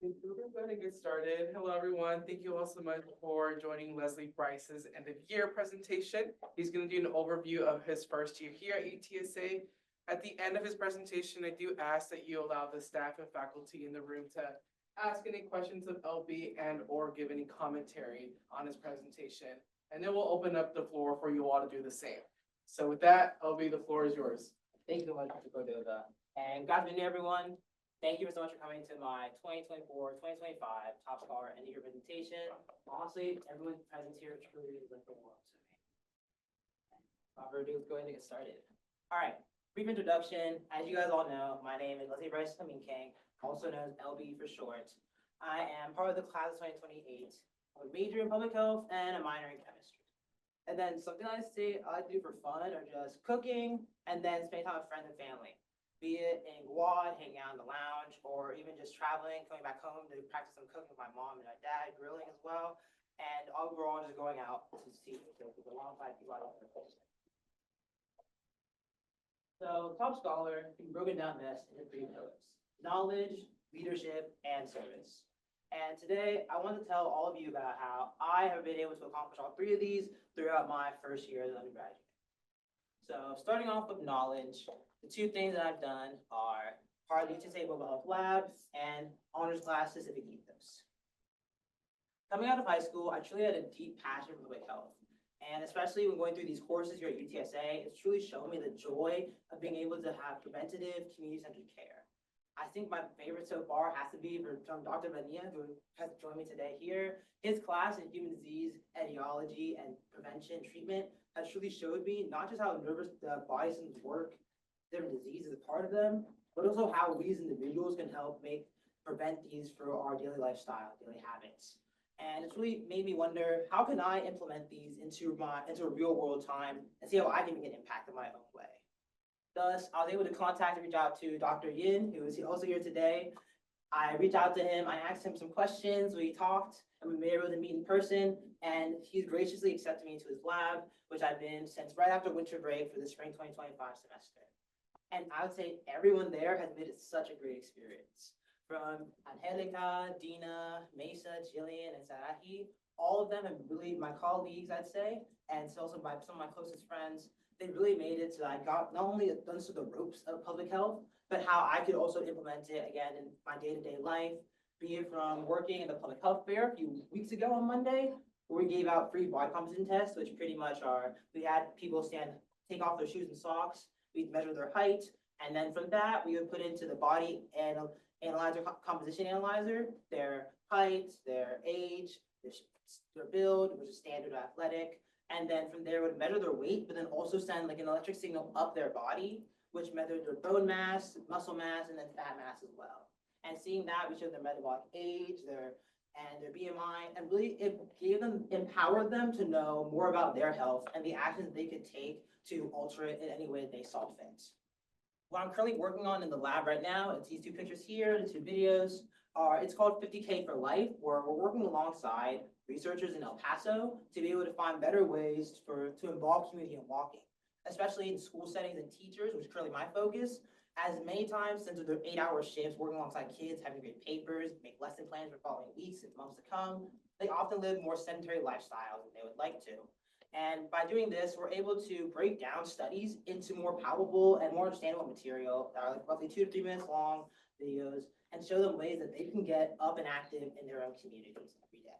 We're going to get started. Hello, everyone. Thank you all so much for joining Leslie Brice's end of year presentation. He's going to do an overview of his first year here at UTSA. At the end of his presentation, I do ask that you allow the staff and faculty in the room to ask any questions of LB and or give any commentary on his presentation. And then we'll open up the floor for you all to do the same. So with that, LB, the floor is yours. Thank you so much, Mr. Cordova. And good afternoon, everyone. Thank you so much for coming to my 2024-2025 Top Scholar End of Year presentation. Honestly, everyone present here truly is like the world to me. Without further ado, let's go ahead and get started. All right, brief introduction. As you guys all know, my name is Brice Aminkeng, also known as LB for short. I am part of the class of 2028, a major in public health and a minor in chemistry. And then something I say I like to do for fun or just cooking, and then spending time with friends and family. Be it in EOY, hanging out in the lounge, or even just traveling, coming back home to practice some cooking with my mom and my dad, grilling as well, and overall just going out to see alongside people I love for culture. So Top Scholar can be broken down best into three pillars: knowledge, leadership, and service. And today I want to tell all of you about how I have been able to accomplish all three of these throughout my first year as an undergraduate. So starting off with knowledge, the two things that I've done are part of the UTSA Mobile Health Lab and honors class specific ethos. Coming out of high school, I truly had a deep passion for public health. And especially when going through these courses here at UTSA, it's truly shown me the joy of being able to have preventative, community-centered care. I think my favorite so far has to be from Dr. Bania, who has joined me today here. His class in human disease etiology and prevention treatment has truly showed me not just how nervous the body systems work, different diseases as part of them, but also how we as individuals can help prevent these through our daily lifestyle, daily habits. And it's really made me wonder, how can I implement these into a real world time and see how I can make an impact in my own way? Thus, I was able to contact and reach out to Dr. Yin, who is also here today. I reached out to him, I asked him some questions, we talked, and we were able to meet in person, and he's graciously accepted me into his lab, which I've been since right after winter break for the spring 2025 semester. And I would say everyone there has made it such a great experience. From Angelica, Dina, Mesa, Jillian, and Sarahi, all of them have really, my colleagues, I'd say, and so also by some of my closest friends, they really made it so I got not only understood the ropes of public health, but how I could also implement it again in my day-to-day life, be it from working in the public health fair a few weeks ago on Monday, where we gave out free body composition tests, which pretty much are, we had people take off their shoes and socks, we'd measure their height, and then from that, we would put into the body and composition analyzer, their height, their age, their build, which is standard athletic, and then from there would measure their weight, but then also send like an electric signal up their body, which measured their bone mass, muscle mass, and then fat mass as well. And seeing that, we showed their metabolic age, their BMI, and really it empowered them to know more about their health and the actions they could take to alter it in any way they saw fit. What I'm currently working on in the lab right now, it's these two pictures here, the two videos, it's called 50K for Life, where we're working alongside researchers in El Paso to be able to find better ways to involve community in walking, especially in school settings and teachers, which is currently my focus, as many times since they're 8-hour shifts working alongside kids, having to grade papers, make lesson plans for following weeks and months to come, they often live more sedentary lifestyles than they would like to. And by doing this, we're able to break down studies into more palpable and more understandable material that are like roughly 2 to 3 minutes long videos and show them ways that they can get up and active in their own communities every day.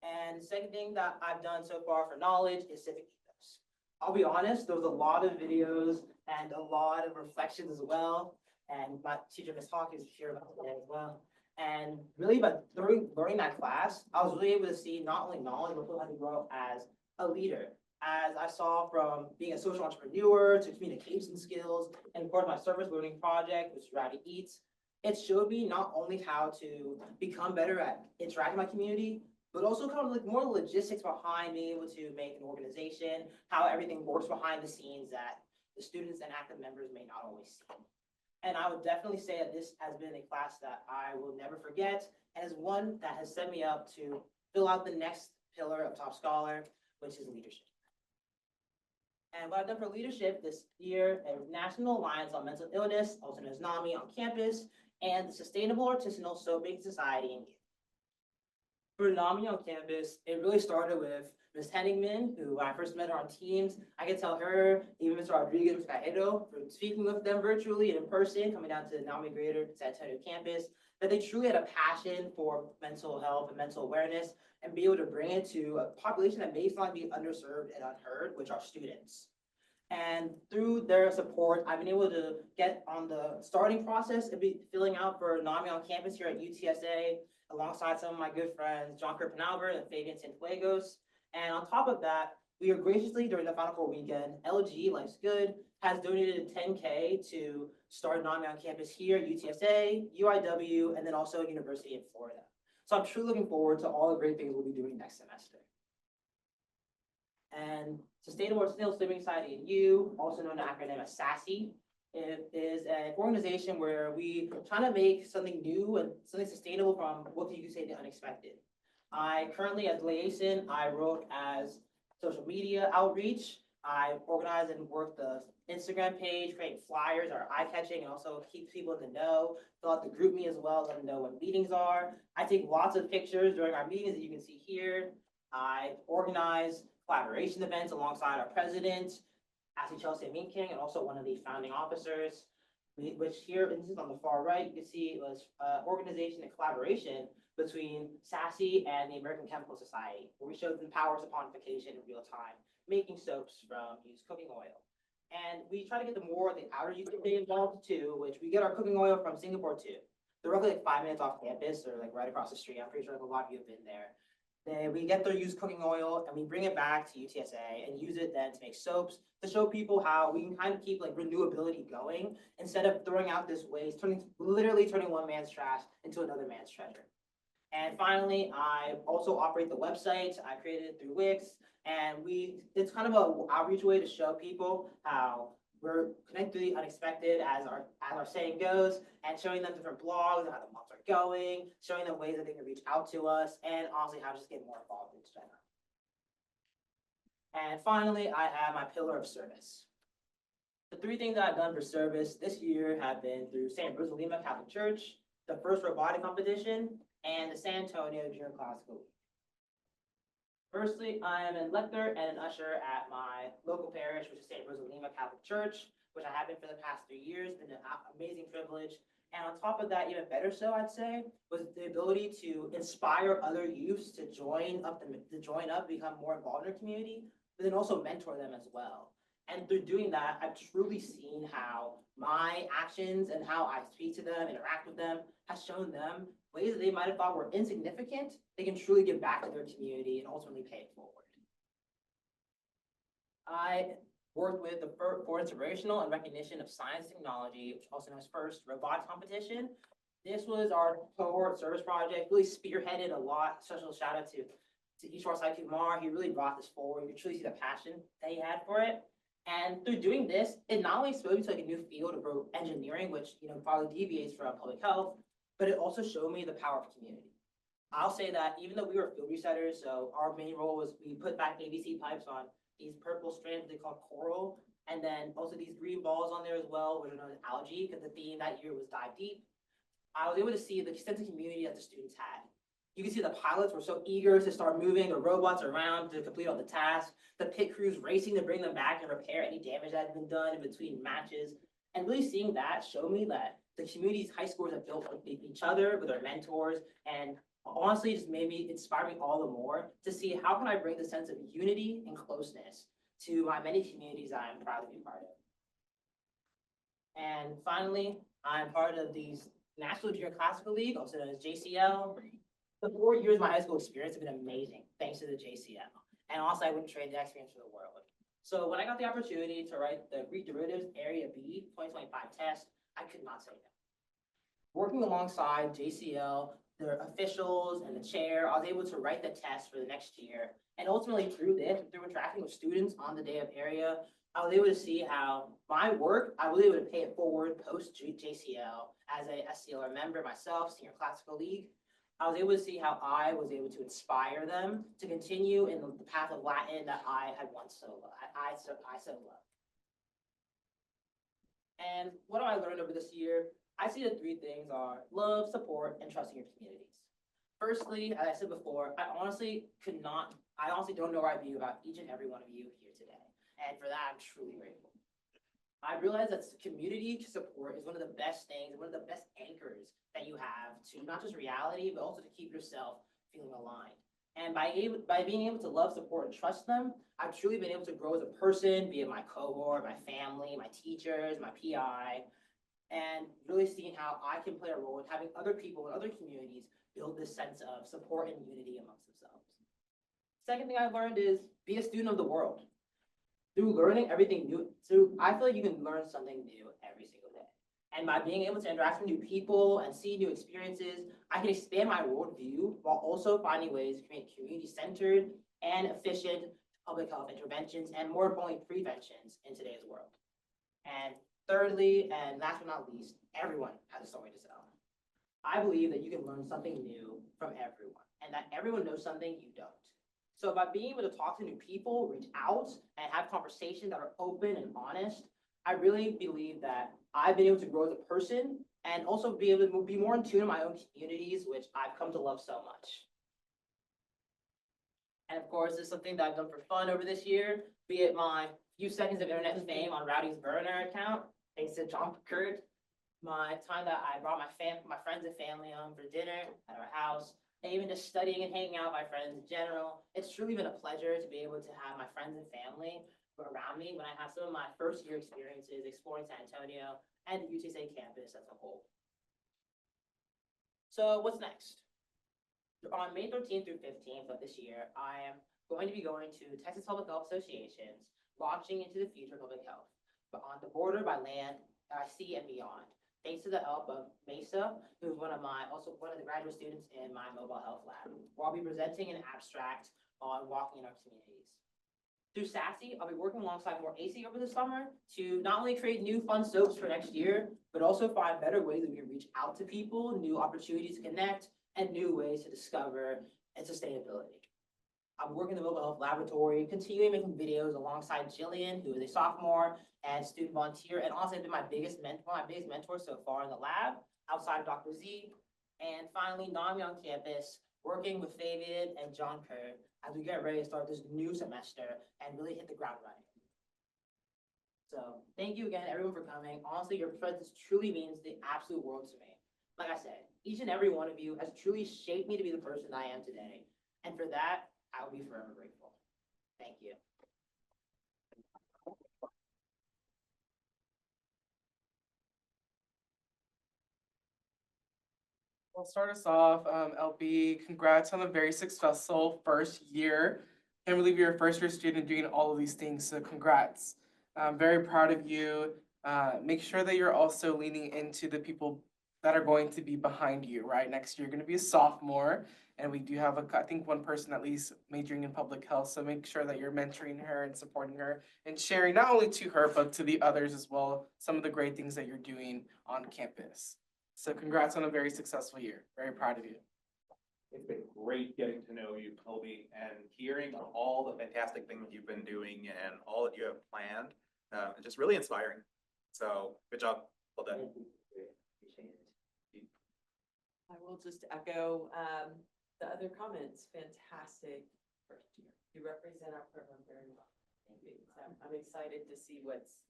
And the second thing that I've done so far for knowledge is civic ethos. I'll be honest, there was a lot of videos and a lot of reflections as well. And my teacher, Ms. Hawk, is here about today as well. And really, but during learning that class, I was really able to see not only knowledge, but how to grow as a leader. As I saw from being a social entrepreneur to communication skills, and part of my service learning project, which is Rowdy Eats, it showed me not only how to become better at interacting with my community, but also kind of like more logistics behind being able to make an organization, how everything works behind the scenes that the students and active members may not always see. And I would definitely say that this has been a class that I will never forget, and is one that has set me up to fill out the next pillar of Top Scholar, which is leadership. And what I've done for leadership this year is National Alliance on Mental Illness, also known as NAMI, on campus, and the Sustainable Artisanal Soapmaking Society in youth. For NAMI on campus, it really started with Ms. Henningman, who when I first met her on Teams, I could tell her, even Mr. Rodriguez, Ms. Cajedo, for speaking with them virtually and in person, coming down to the NAMI Greater San Antonio campus, that they truly had a passion for mental health and mental awareness and be able to bring it to a population that may find be underserved and unheard, which are students. And through their support, I've been able to get on the starting process and be filling out for NAMI on campus here at UTSA, alongside some of my good friends, John Kirpen-Albert and Fabian Cienfuegos. And on top of that, we are graciously, during the Final Four weekend, LG, Life's Good, has donated $10K to start NAMI on campus here at UTSA, UIW, and then also University in Florida. So I'm truly looking forward to all the great things we'll be doing next semester. And Sustainable Artisanal Soapmaking Society in U, also known in acronym as SASSY, it is an organization where we try to make something new and something sustainable from what you could say the unexpected. I currently, as liaison, I work as social media outreach. I organize and work the Instagram page, create flyers, are eye-catching, and also keep people in the know. Fill out the group me as well, let them know when meetings are. I take lots of pictures during our meetings that you can see here. I organize collaboration events alongside our president, Chelsea Aminkeng, and also one of the founding officers, which here, this is on the far right, you can see it was organization and collaboration between SASSY and the American Chemical Society, where we showed the powers of quantification in real time, making soaps from used cooking oil. And we try to get the more of the outer youth involved too, which we get our cooking oil from Singapore too. They're roughly like 5 minutes off campus or like right across the street. I'm pretty sure like a lot of you have been there. We get their used cooking oil and we bring it back to UTSA and use it then to make soaps to show people how we can kind of keep like renewability going instead of throwing out this waste, literally turning one man's trash into another man's treasure. And finally, I also operate the website. I created it through Wix, and it's kind of an outreach way to show people how we're connected to the unexpected, as our saying goes, and showing them different blogs and how the months are going, showing them ways that they can reach out to us, and honestly, how to just get more involved in general. And finally, I have my pillar of service. The 3 things that I've done for service this year have been through St. Rosalima Catholic Church, the first robotic competition, and the San Antonio Junior Classical League. Firstly, I am a lector and an usher at my local parish, which is St. Rosalima Catholic Church, which I have been for the past 3 years. Been an amazing privilege. And on top of that, even better so, I'd say, was the ability to inspire other youths to join up, become more involved in their community, but then also mentor them as well. And through doing that, I've truly seen how my actions and how I speak to them, interact with them, has shown them ways that they might have thought were insignificant, they can truly give back to their community and ultimately pay it forward. I worked with the for Inspirational and Recognition of Science and Technology, which also known as FIRST Robotics Competition. This was our cohort service project, really spearheaded a lot. Special shout out to Ishwar Sai Kumar. He really brought this forward. You could truly see the passion that he had for it. And through doing this, it not only exposed me to like a new field of engineering, which probably deviates from public health, but it also showed me the power of community. I'll say that even though we were field resetters, so our main role was we put back ABC pipes on these purple strands they call coral, and then also these green balls on there as well, which are known as algae, because the theme that year was dive deep. I was able to see the sense of community that the students had. You can see the pilots were so eager to start moving the robots around to complete all the tasks, the pit crews racing to bring them back and repair any damage that had been done in between matches. And really seeing that showed me that the community's high scores have built with each other, with their mentors, and honestly just inspired me all the more to see how can I bring the sense of unity and closeness to my many communities I am proud to be part of. And finally, I'm part of the National Junior Classical League, also known as JCL. The 4 years of my high school experience have been amazing, thanks to the JCL. And also, I wouldn't trade that experience for the world. So when I got the opportunity to write the Greek Derivatives Area B 2025 test, I could not say no. Working alongside JCL, their officials and the chair, I was able to write the test for the next year. And ultimately through interacting with students on the day of area, I was able to see how my work, I was able to pay it forward post JCL as a SCLR member myself, Senior Classical League. I was able to see how I was able to inspire them to continue in the path of Latin that I had once so loved. I so loved. And what have I learned over this year? I see the three things are love, support, and trusting your communities. Firstly, as I said before, I honestly don't know where I'd be about each and every one of you here today. And for that, I'm truly grateful. I realize that community support is one of the best things, one of the best anchors that you have to not just reality, but also to keep yourself feeling aligned. And by being able to love, support, and trust them, I've truly been able to grow as a person, be it my cohort, my family, my teachers, my PI, and really seeing how I can play a role in having other people in other communities build this sense of support and unity amongst themselves. Second thing I've learned is be a student of the world. Through learning everything new, I feel like you can learn something new every single day. And by being able to interact with new people and see new experiences, I can expand my worldview while also finding ways to create community-centered and efficient public health interventions and, more importantly, preventions in today's world. And thirdly, and last but not least, everyone has a story to tell. I believe that you can learn something new from everyone and that everyone knows something you don't. So by being able to talk to new people, reach out, and have conversations that are open and honest, I really believe that I've been able to grow as a person and also be able to be more in tune in my own communities, which I've come to love so much. And of course, this is something that I've done for fun over this year, be it my few seconds of internet fame on Rowdy's burner account, thanks to John Kurt, my time that I brought my friends and family home for dinner at our house, and even just studying and hanging out with my friends in general. It's truly been a pleasure to be able to have my friends and family around me when I have some of my first year experiences exploring San Antonio and the UTSA campus as a whole. So what's next? On May 13th through 15th of this year, I am going to be going to Texas Public Health Association's Launching into the Future of Public Health, but on the border, by land, sea, and beyond. Thanks to the help of Mesa, who's one of the graduate students in my mobile health lab, where I'll be presenting an abstract on walking in our communities. Through SASE, I'll be working alongside more AC over the summer to not only create new fun soaps for next year, but also find better ways that we can reach out to people, new opportunities to connect, and new ways to discover and sustainability. I'm working in the mobile health laboratory, continuing making videos alongside Jillian, who is a sophomore and student volunteer, and also been my biggest mentor so far in the lab, outside of Dr. Z. And finally, Nami on campus, working with Fabian and John Kerr as we get ready to start this new semester and really hit the ground running. So thank you again, everyone, for coming. Honestly, your presence truly means the absolute world to me. Like I said, each and every one of you has truly shaped me to be the person I am today. And for that, I will be forever grateful. Thank you. Well, start us off, LB, congrats on a very successful first year. Can't believe you're a first year student doing all of these things, so congrats. I'm very proud of you. Make sure that you're also leaning into the people that are going to be behind you, right? Next year, you're gonna be a sophomore, and we do have I think one person at least majoring in public health, so make sure that you're mentoring her and supporting her and sharing not only to her, but to the others as well, some of the great things that you're doing on campus. So congrats on a very successful year. Very proud of you. It's been great getting to know you, Colby, and hearing all the fantastic things you've been doing and all that you have planned. It's just really inspiring. So good job. Well done. I will just echo the other comments. Fantastic first year. You represent our program very well. Thank you. So I'm excited to see what's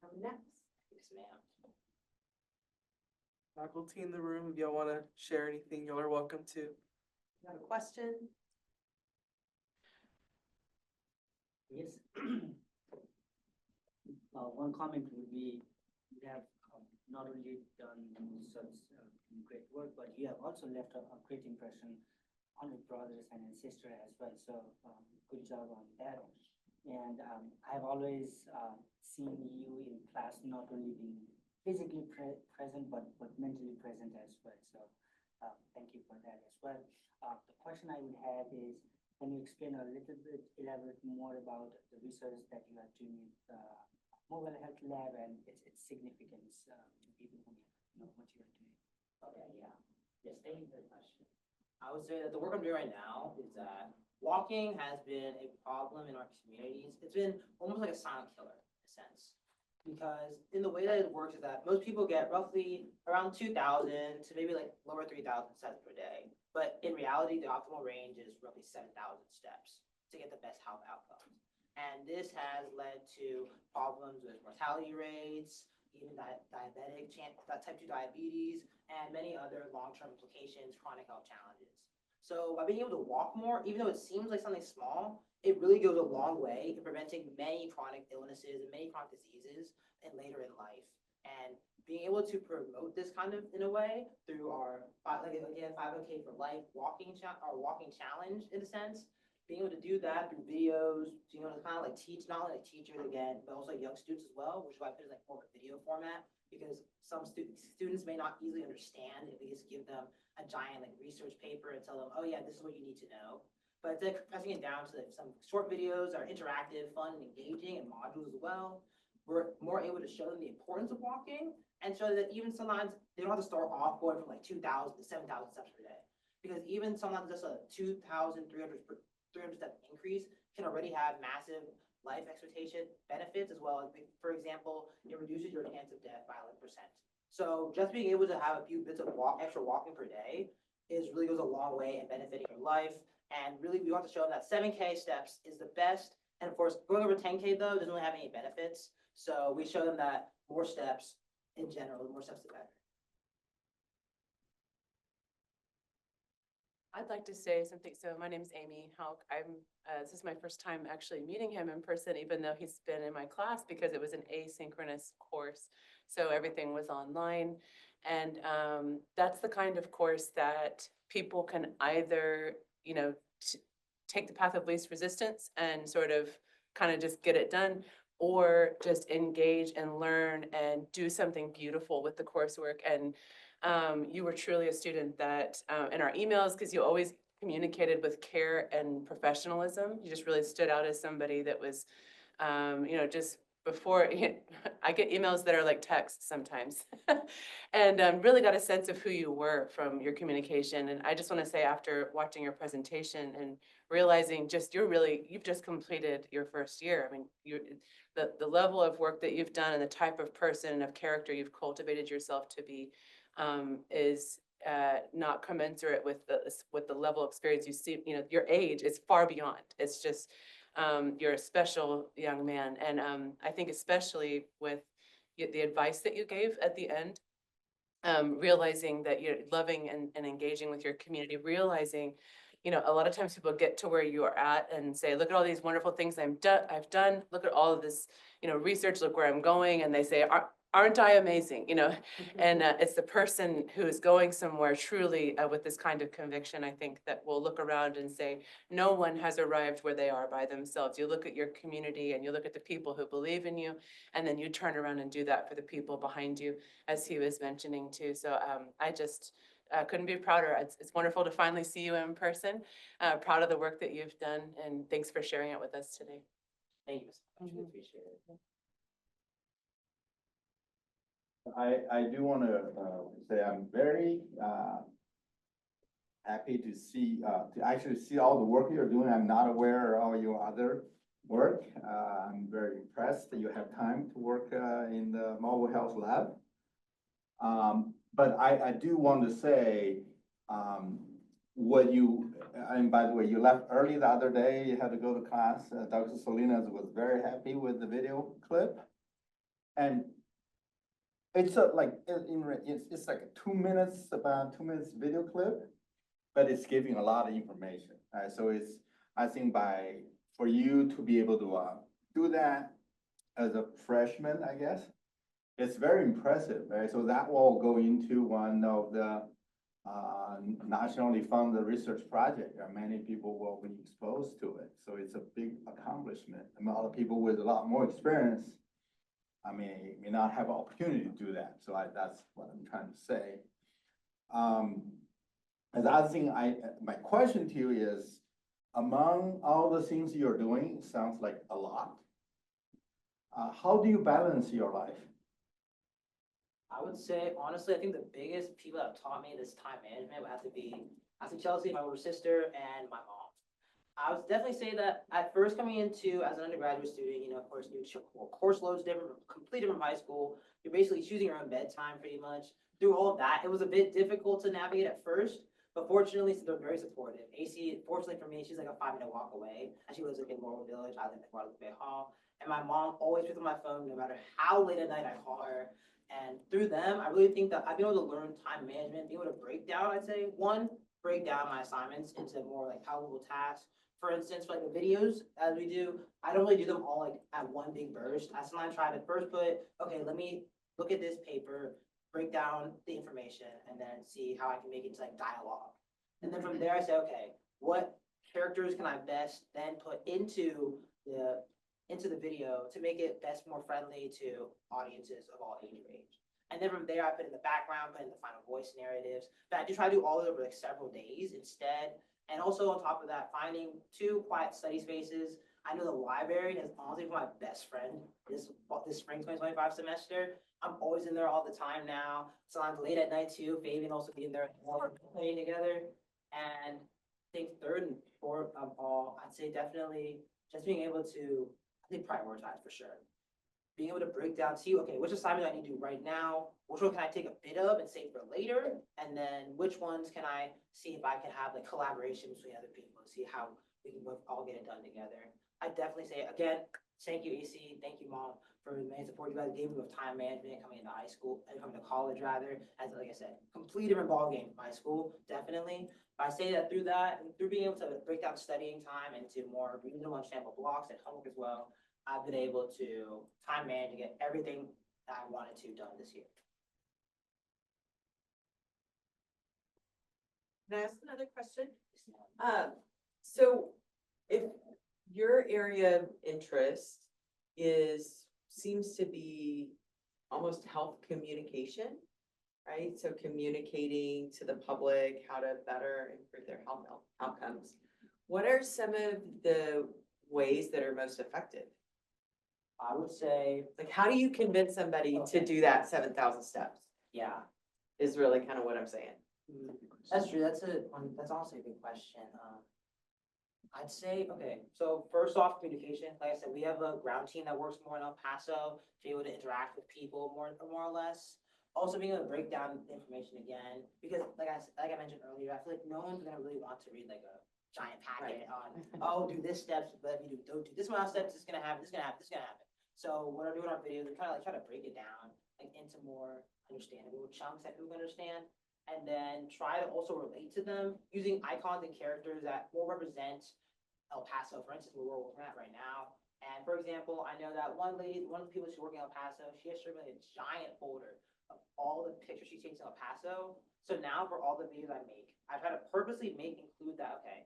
coming next. Yes, ma'am. Faculty in the room, if y'all want to share anything, y'all are welcome to. You have a question? Yes. One comment would be, you have not only done such great work, but you have also left a great impression on your brothers and sister as well. So good job on that. And I've always seen you in class not only being physically present, but mentally present as well. So thank you for that as well. The question I would have is, can you explain a little bit, elaborate more about the research that you are doing with mobile health lab and its significance to people who know what you are doing? Okay, yeah. Yes, thank you for the question. I would say that the work I'm doing right now is that walking has been a problem in our communities. It's been almost like a silent killer in a sense. Because in the way that it works is that most people get roughly around 2,000 to maybe like lower 3,000 steps per day. But in reality, the optimal range is roughly 7,000 steps to get the best health outcomes. And this has led to problems with mortality rates, even diabetic, type 2 diabetes, and many other long-term implications, chronic health challenges. So by being able to walk more, even though it seems like something small, it really goes a long way in preventing many chronic illnesses and many chronic diseases and later in life. And being able to promote this kind of in a way through our, like again, 5OK for Life walking challenge in a sense, being able to do that through videos, being able to kind of like teach, not only like teachers again, but also young students as well, which is why I put it like more of a video format, because some students may not easily understand if we just give them a giant like research paper and tell them, oh yeah, this is what you need to know. But it's like pressing it down to some short videos that are interactive, fun, and engaging, and modules as well. We're more able to show them the importance of walking and show that even sometimes they don't have to start off going from like 2,000 to 7,000 steps per day. Because even sometimes just a 2,300 step increase can already have massive life expectation benefits, as well as, for example, it reduces your chance of death by 11%. So just being able to have a few bits of extra walking per day really goes a long way in benefiting your life. And really, we want to show them that 7K steps is the best. And of course, going over 10K though doesn't really have any benefits. So we show them that more steps in general, the more steps the better. I'd like to say something. So my name is Amy Hauk. This is my first time actually meeting him in person, even though he's been in my class, because it was an asynchronous course. So everything was online. And that's the kind of course that people can either, take the path of least resistance and sort of kind of just get it done, or just engage and learn and do something beautiful with the coursework. And you were truly a student that in our emails, because you always communicated with care and professionalism, you just really stood out as somebody that was, just before, I get emails that are like texts sometimes, and really got a sense of who you were from your communication. And I just want to say, after watching your presentation and realizing you've just completed your first year. I mean, the level of work that you've done and the type of person and of character you've cultivated yourself to be is not commensurate with the level of experience you see. Your age is far beyond. It's just you're a special young man, and I think especially with the advice that you gave at the end, realizing that you're loving and engaging with your community, realizing, a lot of times people get to where you are at and say, look at all these wonderful things I've done, look at all of this, research, look where I'm going. And they say, aren't I amazing? And it's the person who is going somewhere truly with this kind of conviction, I think, that will look around and say, no one has arrived where they are by themselves. You look at your community and you look at the people who believe in you, and then you turn around and do that for the people behind you, as he was mentioning too. So I just couldn't be prouder. It's wonderful to finally see you in person. Proud of the work that you've done, and thanks for sharing it with us today. Thank you so much. We appreciate it. I do want to say I'm very happy to actually see all the work you're doing. I'm not aware of all your other work. I'm very impressed that you have time to work in the mobile health lab. But I do want to say and by the way, you left early the other day. You had to go to class. Dr. Salinas was very happy with the video clip, and it's like it's like about 2 minutes video clip, but it's giving a lot of information. So I think for you to be able to do that as a freshman, I guess, it's very impressive, right? So that will go into one of the nationally funded research project. Many people will be exposed to it. So it's a big accomplishment. A lot of people with a lot more experience, may not have opportunity to do that. So that's what I'm trying to say. As the other thing, my question to you is, among all the things you're doing, it sounds like a lot. How do you balance your life? I would say, honestly, I think the biggest people that have taught me this time management would have to be, Chelsea, my older sister, and my mom. I would definitely say that at first coming into as an undergraduate student, of course, course loads different, complete different from high school. You're basically choosing your own bedtime pretty much. Through all of that, it was a bit difficult to navigate at first, but fortunately, they're very supportive. AC, fortunately for me, she's like a 5-minute walk away, and she lives like in Laurel Village. I live in Guadalupe Hall, and my mom always picks up my phone no matter how late at night I call her. And through them, I really think that I've been able to learn time management, be able to break down, I'd say, break down my assignments into more like palatable tasks. For instance, for like the videos as we do, I don't really do them all like at one big burst. I sometimes try to first put, okay, let me look at this paper, break down the information, and then see how I can make it into like dialogue. And then from there, I say, okay, what characters can I best then put into the video to make it best more friendly to audiences of all age range. And then from there, I put in the background, put in the final voice narratives. But I do try to do all of it over like several days instead. And also on top of that, finding 2 quiet study spaces. I know the library has honestly been my best friend this spring 2025 semester. I'm always in there all the time now. Sometimes late at night too. Fabian also being there playing together. And I think third and fourth of all, I'd say definitely just being able to, I think, prioritize for sure. Being able to break down, see, okay, which assignment do I need to do right now? Which one can I take a bit of and save for later? And then which ones can I see if I can have like collaboration between other people, see how we can all get it done together. I definitely say, again, thank you, AC, thank you, Mom, for the main support you guys gave me with time management coming into high school and coming to college rather. As like I said, completely different ballgame from high school, definitely. But I say that through that and through being able to break down studying time into more reasonable understandable blocks and homework as well, I've been able to time manage and get everything that I wanted to done this year. Can I ask another question? So if your area of interest seems to be almost health communication, right? So communicating to the public how to better improve their health outcomes. What are some of the ways that are most effective? I would say, Like, how do you convince somebody to do that 7,000 steps yeah, is really kind of what I'm saying. that's true. That's honestly a good question. I'd say, okay, so first off, communication. Like I said, we have a ground team that works more in El Paso to be able to interact with people more or less. Also being able to break down the information again, because like I mentioned earlier, I feel like no one's gonna really want to read like a giant packet on, oh, do this steps, but if you don't do this amount of steps, it's gonna happen, this is gonna happen, this is gonna happen. So what I do in our videos, we kind of like try to break it down like into more understandable chunks that people can understand, and then try to also relate to them using icons and characters that will represent El Paso, for instance, where we're working at right now. And for example, I know that one of the people she's working in El Paso, she has shown me a giant folder of all the pictures she takes in El Paso. So now for all the videos I make, I try to purposely include that, okay,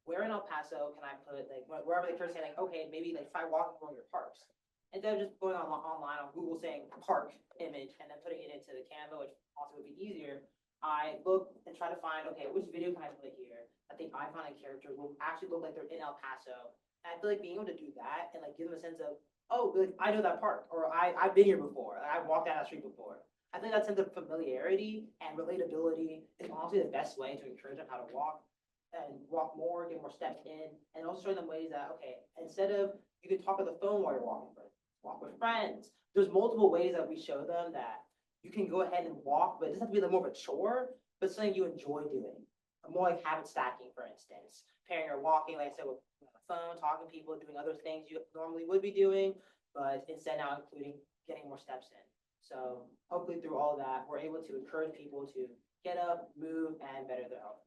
where in El Paso can I put, like, wherever the person's saying, like, okay, maybe like try walking through your parks. Instead of just going online on Google saying park image and then putting it into the Canva, which also would be easier, I look and try to find, okay, which video can I put here that the icon and character will actually look like they're in El Paso. And I feel like being able to do that and like give them a sense of, oh, like, I know that park, or I've been here before, I've walked down that street before. I think that sense of familiarity and relatability is honestly the best way to encourage them how to walk and walk more, get more steps in, and also show them ways that, okay, instead of you can talk on the phone while you're walking, but walk with friends. There's multiple ways that we show them that you can go ahead and walk, but it doesn't have to be like more of a chore, but something you enjoy doing. More like habit stacking, for instance. Pairing or walking, like I said, with the phone, talking to people, doing other things you normally would be doing, but instead now including getting more steps in. So hopefully through all of that, we're able to encourage people to get up, move, and better their health.